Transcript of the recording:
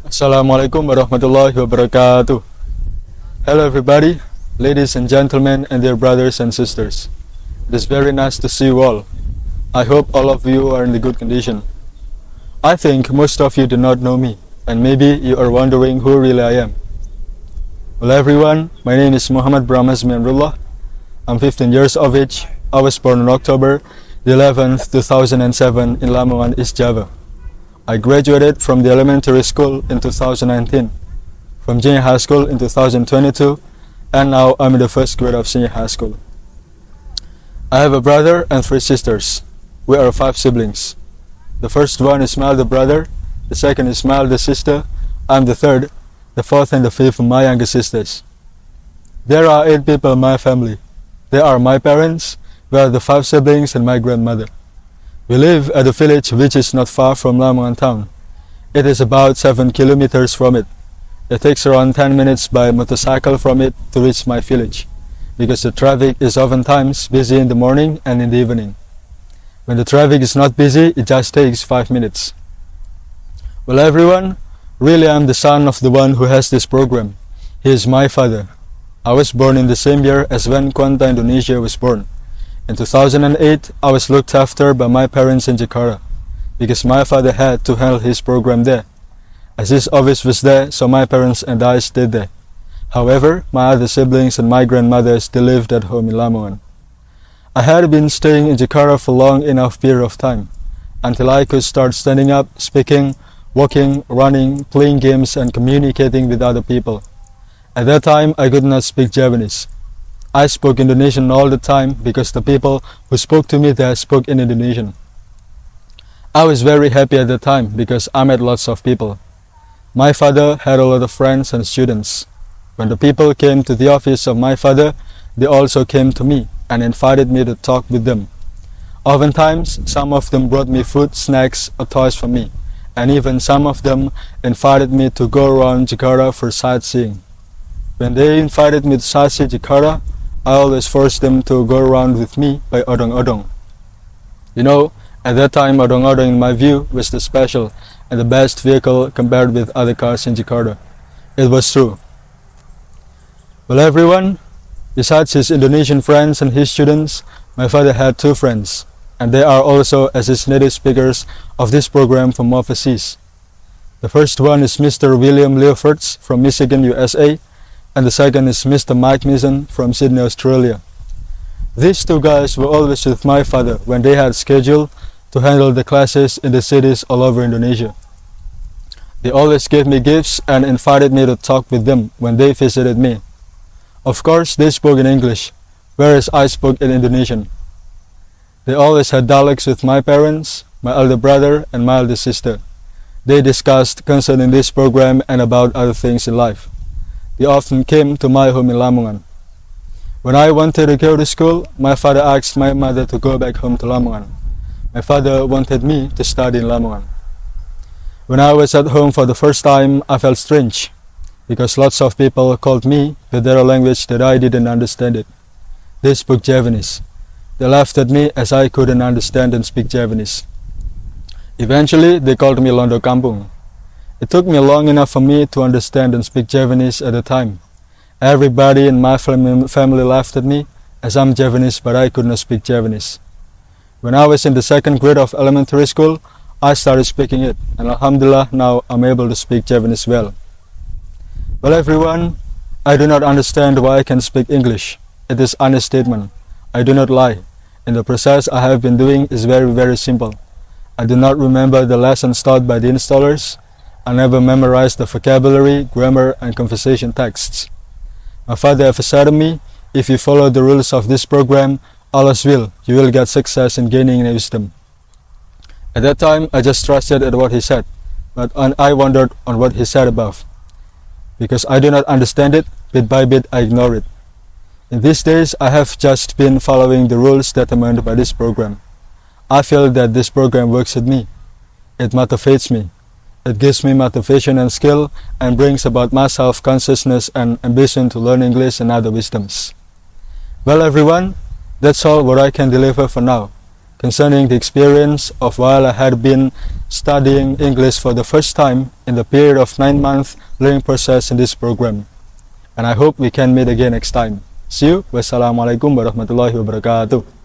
Assalamualaikum warahmatullahi wabarakatuh. Hello everybody, ladies and gentlemen and dear brothers and sisters. It is very nice to see you all. I hope all of you are in the good condition. I think most of you do not know me, and maybe you are wondering who really I am. Well everyone, my name is Bram Azmi Amrullah. I'm 15 years of age. I was born on October the 11th, 2007 in Lamongan, East Java. I graduated from the elementary school in 2019, from junior high school in 2022, and now I'm in the first grade of senior high school. I have a brother and 3 sisters. We are 5 siblings. The first one is my elder brother, the second is my elder sister, I'm the third, the fourth and the fifth my younger sisters. There are 8 people in my family. They are my parents, we are the 5 siblings and my grandmother. We live at a village which is not far from Lamongan town. It is about 7 kilometers from it. It takes around 10 minutes by motorcycle from it to reach my village, because the traffic is oftentimes busy in the morning and in the evening. When the traffic is not busy, it just takes 5 minutes. Well everyone, really I'm the son of the one who has this program. He is my father. I was born in the same year as when Quanta Indonesia was born. In 2008, I was looked after by my parents in Jakarta, because my father had to handle his program there. As his office was there, so my parents and I stayed there. However, my other siblings and my grandmother still lived at home in Lamongan. I had been staying in Jakarta for long enough period of time, until I could start standing up, speaking, walking, running, playing games and communicating with other people. At that time, I could not speak Javanese. I spoke Indonesian all the time because the people who spoke to me there spoke in Indonesian. I was very happy at the time because I met lots of people. My father had a lot of friends and students. When the people came to the office of my father, they also came to me and invited me to talk with them. Oftentimes, some of them brought me food, snacks, or toys for me, and even some of them invited me to go around Jakarta for sightseeing. When they invited me to sightsee Jakarta, I always forced them to go around with me by odong-odong. You know, at that time odong-odong in my view was the special and the best vehicle compared with other cars in Jakarta. It was true. Well everyone, besides his Indonesian friends and his students, my father had 2 friends, and they are also as his native speakers of this program from overseas. The first one is Mr. William Leoforts from Michigan, USA, and the second is Mr. Mike Mason from Sydney, Australia. These 2 guys were always with my father when they had scheduled to handle the classes in the cities all over Indonesia. They always gave me gifts and invited me to talk with them when they visited me. Of course, they spoke in English, whereas I spoke in Indonesian. They always had dialogues with my parents, my elder brother, and my elder sister. They discussed concerning this program and about other things in life. They often came to my home in Lamongan. When I wanted to go to school, my father asked my mother to go back home to Lamongan. My father wanted me to study in Lamongan. When I was at home for the first time, I felt strange, because lots of people called me with their language that I didn't understand it. They spoke Javanese. They laughed at me as I couldn't understand and speak Javanese. Eventually, they called me Londo Kampung. It took me long enough for me to understand and speak Javanese at the time. Everybody in my family laughed at me as I'm Javanese, but I could not speak Javanese. When I was in the 2nd grade of elementary school, I started speaking it, and alhamdulillah now I'm able to speak Javanese well. Well everyone, I do not understand why I can speak English. It is understatement. I do not lie. And the process I have been doing is very simple. I do not remember the lessons taught by the installers. I never memorized the vocabulary, grammar, and conversation texts. My father ever said to me, if you follow the rules of this program, Allah's will, you will get success in gaining wisdom. At that time, I just trusted at what he said, but I wondered on what he said above. Because I do not understand it, bit by bit I ignore it. In these days, I have just been following the rules determined by this program. I feel that this program works with me. It motivates me. It gives me motivation and skill and brings about my self-consciousness and ambition to learn English and other wisdoms. Well everyone, that's all what I can deliver for now. concerning the experience of while I had been studying English for the first time in the period of 9-month learning process in this program. And I hope we can meet again next time. See you. Wassalamualaikum warahmatullahi wabarakatuh.